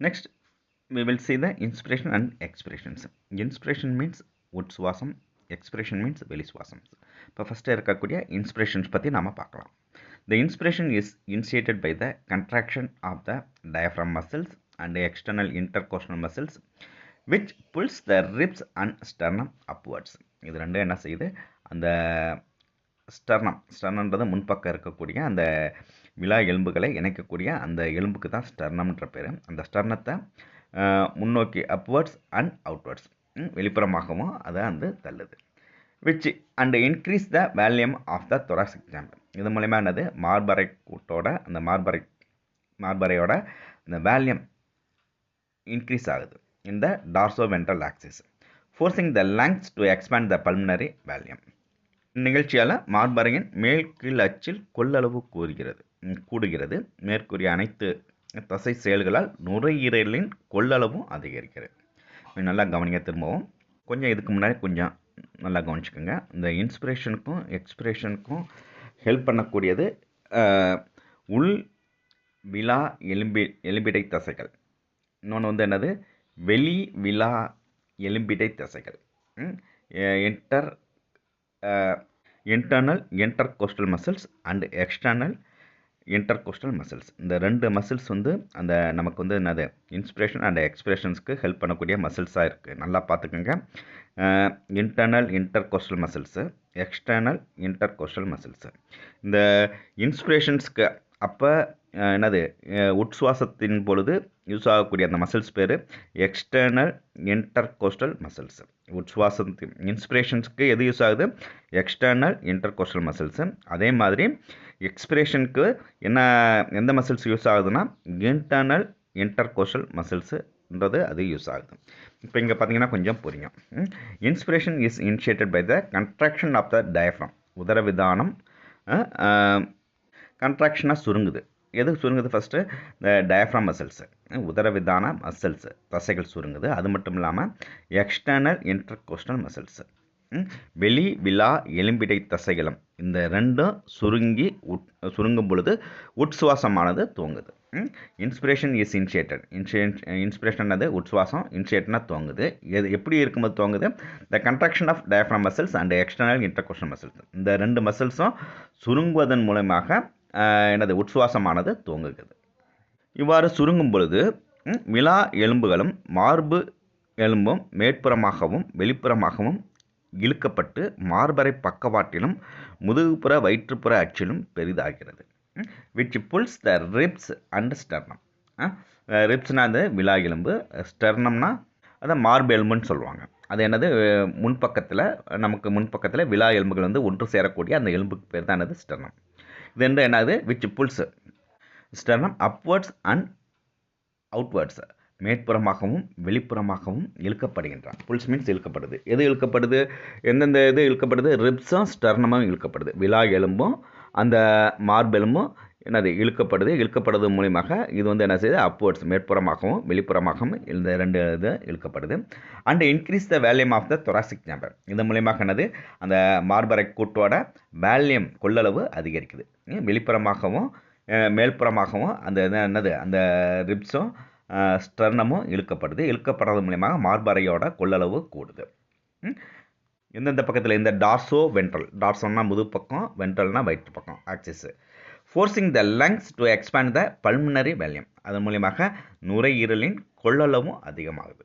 Next, we will see the inspiration and expressions. Inspiration means உட்சுவாசம், expression means வெளிசுவாசம். இப்போ first இருக்கக்கூடிய inspirations பற்றி நாம் பார்க்கலாம். The inspiration is initiated by the contraction of the diaphragm muscles and the external intercostal muscles which pulls the ribs and sternum upwards. இது ரெண்டும் என்ன செய்யுது, அந்த ஸ்டர்னம்ன்றது முன்பக்கம் இருக்கக்கூடிய அந்த விலா எலும்புகளை இணைக்கக்கூடிய அந்த எலும்புக்கு தான் ஸ்டர்னம்ன்ற பேர். அந்த ஸ்டர்னத்தை முன்னோக்கி அப்வர்ட்ஸ் அண்ட் அவுட்வர்ட்ஸ் வெளிப்புறமாகவும் அதை வந்து தள்ளுது. விச் அண்ட் இன்க்ரீஸ் த வேல்யூம் ஆஃப் த தொராசிக் சேம்பர். இது மூலயமா என்னது, மார்பறை கூட்டோட அந்த மார்பறையோட அந்த வேல்யூம் இன்க்ரீஸ் ஆகுது இந்த dorso ventral axis, forcing the lungs to expand the pulmonary volume. நிகழ்ச்சியால் மார்பறையின் மேல் கீழ் அச்சில் கொள்ளளவு கூடுகிறது. மேற்கூறிய அனைத்து தசை செயல்களால் நுரையீரலின் கொள்ளளவும் அதிகரிக்கிறது. நல்லா கவனிக்க திரும்பவும், கொஞ்சம் இதுக்கு முன்னாடி கொஞ்சம் நல்லா கவனிச்சுக்கோங்க. இந்த இன்ஸ்பிரேஷனுக்கும் எக்ஸ்பிரேஷனுக்கும் ஹெல்ப் பண்ணக்கூடியது உள் விலா எலும்பிடை தசைகள். இன்னொன்று வந்து என்னது, வெளி விலா எலும்பிடை தசைகள். Internal intercostal muscles and external intercostal muscles. இந்த ரெண்டு மசில்ஸ் வந்து அந்த நமக்கு வந்து என்னது, இன்ஸ்பிரேஷன் அண்ட் எக்ஸ்பிரேஷன்ஸ்க்கு ஹெல்ப் பண்ணக்கூடிய மசில்ஸாக இருக்குது. நல்லா பார்த்துக்கோங்க. Internal intercostal muscles, external intercostal muscles. இந்த இன்ஸ்பிரேஷன்ஸ்க்கு அப்போ என்னது, உட்சுவாசத்தின் பொழுது யூஸ் ஆகக்கூடிய அந்த மசில்ஸ் பேர் எக்ஸ்டர்னல் இன்டர்கோஸ்டல் மசில்ஸ். உட்சுவாசத்து இன்ஸ்பிரேஷன்ஸ்க்கு எது யூஸ் ஆகுது, எக்ஸ்டர்னல் இன்டர்கோஸ்டல் மசில்ஸு. அதே மாதிரி எக்ஸ்பிரேஷனுக்கு எந்த மசில்ஸ் யூஸ் ஆகுதுன்னா இன்டர்னல் இன்டர்கோஸ்டல் மசில்ஸுன்றது அது யூஸ் ஆகுது. இப்போ இங்கே பார்த்தீங்கன்னா கொஞ்சம் புரியும். Inspiration is initiated by the contraction of the diaphragm. உதரவிதானம் கன்ட்ராக்ஷனாக சுருங்குது. எது சுருங்குது, ஃபஸ்ட்டு இந்த டயஃப்ரம் மசில்ஸு, உதரவிதான மசில்ஸு தசைகள் சுருங்குது. அது மட்டும் இல்லாமல் எக்ஸ்டர்னல் இன்டர்கோஸ்டல் மசில்ஸு, வெளி விலா எலும்பிடை தசைகளும் இந்த ரெண்டும் சுருங்கும் பொழுது உட்சுவாசமானது துவங்குது. Inspiration is initiated. இன்ஸ்பிரேஷன் அது உட்சுவாசம், இனிஷியேட்னா துவங்குது. எப்படி இருக்கும்போது துவங்குது, the contraction of diaphragm muscles and external intercostal muscles. இந்த ரெண்டு மசில்ஸும் சுருங்குவதன் மூலமாக என்னது, உட்சுவாசமானது துவங்குகிறது. இவ்வாறு சுருங்கும் பொழுது விலா எலும்புகளும் மார்பு எலும்பும் மேற்புறமாகவும் வெளிப்புறமாகவும் இழுக்கப்பட்டு மார்பறை பக்கவாட்டிலும் முதுகுப்புற வயிற்றுப்புற அச்சிலும் பெரிதாகிறது. Which pulls the ribs and sternum. ரிப்ஸ்னால் அது விலா எலும்பு, ஸ்டர்னம்னா அதை மார்பு எலும்புன்னு சொல்லுவாங்க. அது என்னது, முன்பக்கத்தில் விலா எலும்புகள் வந்து ஒன்று சேரக்கூடிய அந்த எலும்புக்கு பேர் தான் என்னது, ஸ்டர்னம். இது என்னது, which pulls sternum upwards and outwards. மேற்புறமாகவும் வெளிப்புறமாகவும் இழுக்கப்படுகின்றான். புல்ஸ் மீன்ஸ் இழுக்கப்படுது. எது இழுக்கப்படுது, எந்தெந்த இது இழுக்கப்படுது, ரிப்ஸும் ஸ்டர்னமும் இழுக்கப்படுது. விலா எலும்பும் அந்த மார்பெலும்பும் என்னது இழுக்கப்படுது. இழுக்கப்படுறது மூலியமாக இது வந்து என்ன செய்யுது, அப்வர்ட்ஸ் மேற்புறமாகவும் வெளிப்புறமாகவும் இந்த ரெண்டு இது இழுக்கப்படுது. அண்ட் இன்க்ரீஸ் த வேல்யூம் ஆஃப் த தொராசிக் சேம்பர். இது மூலியமாக என்னது, அந்த மார்பறை கூட்டோட வேல்யூம் கொள்ளளவு அதிகரிக்குது. வெளிப்புறமாகவும் மேல்புறமாகவும் அந்த என்னது, அந்த ரிப்ஸும் ஸ்டர்னமும் இழுக்கப்படுறது மூலியமாக மார்பறையோட கொள்ளளவு கூடுது. எந்தெந்த பக்கத்தில், இந்த டார்சோ வென்ட்ரல், டார்சோன்னா முது பக்கம், வென்ட்ரல்னா வயிற்று பக்கம் axis, forcing the lungs to expand the pulmonary volume. அதன் மூலியமாக நுரையீரலின் கொள்ளளவும் அதிகமாகுது.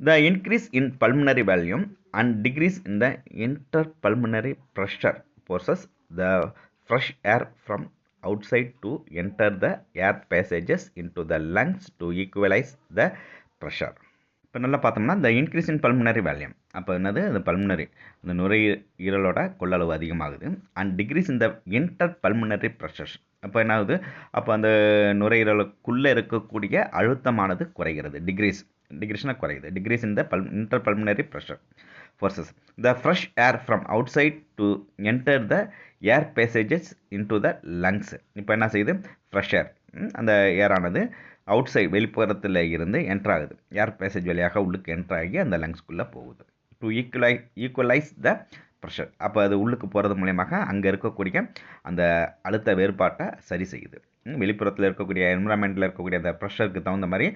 The increase in pulmonary volume and decrease in the inter pulmonary pressure forces the fresh air from outside to enter the air passages into the lungs to equalize the pressure. இப்போ நல்லா பார்த்தோம்னா இந்த increase in pulmonary வேல்யூம், அப்போ என்னது, அந்த pulmonary இந்த நுரையீரலோட கொள்ளளவு அதிகமாகுது. அண்ட் டிக்ரீஸ் இந்த இன்டர் பல்மனரி ப்ரெஷர், அப்போ என்ன ஆகுது, அப்போ அந்த நுரையீரலுக்குள்ளே இருக்கக்கூடிய அழுத்தமானது குறைகிறது. டிக்ரீஸ்னா குறையுது. டிக்ரீஸ் இந்த inter pulmonary pressure forces the fresh air from outside to enter the air passages into the lungs. இப்போ என்ன செய்யுது, ஃப்ரெஷ் ஏர், அந்த ஏரானது அவுட் சைடு வெளிப்புறத்தில் இருந்து என்ட்ரு ஆகுது. ஏர் பேசேஜ் வழியாக உள்ளுக்கு என்ட்ரு ஆகி அந்த லங்ஸ்குள்ளே போகுது. To equalise the pressure. அப்போ அது உள்ளுக்கு போகிறது மூலயமாக அங்கே இருக்கக்கூடிய அந்த அழுத்த வேறுபாட்டை சரி செய்யுது. வெளிப்புறத்தில் இருக்கக்கூடிய என்விரான்மெண்ட்டில் இருக்கக்கூடிய அந்த ப்ரெஷருக்கு தகுந்த மாதிரி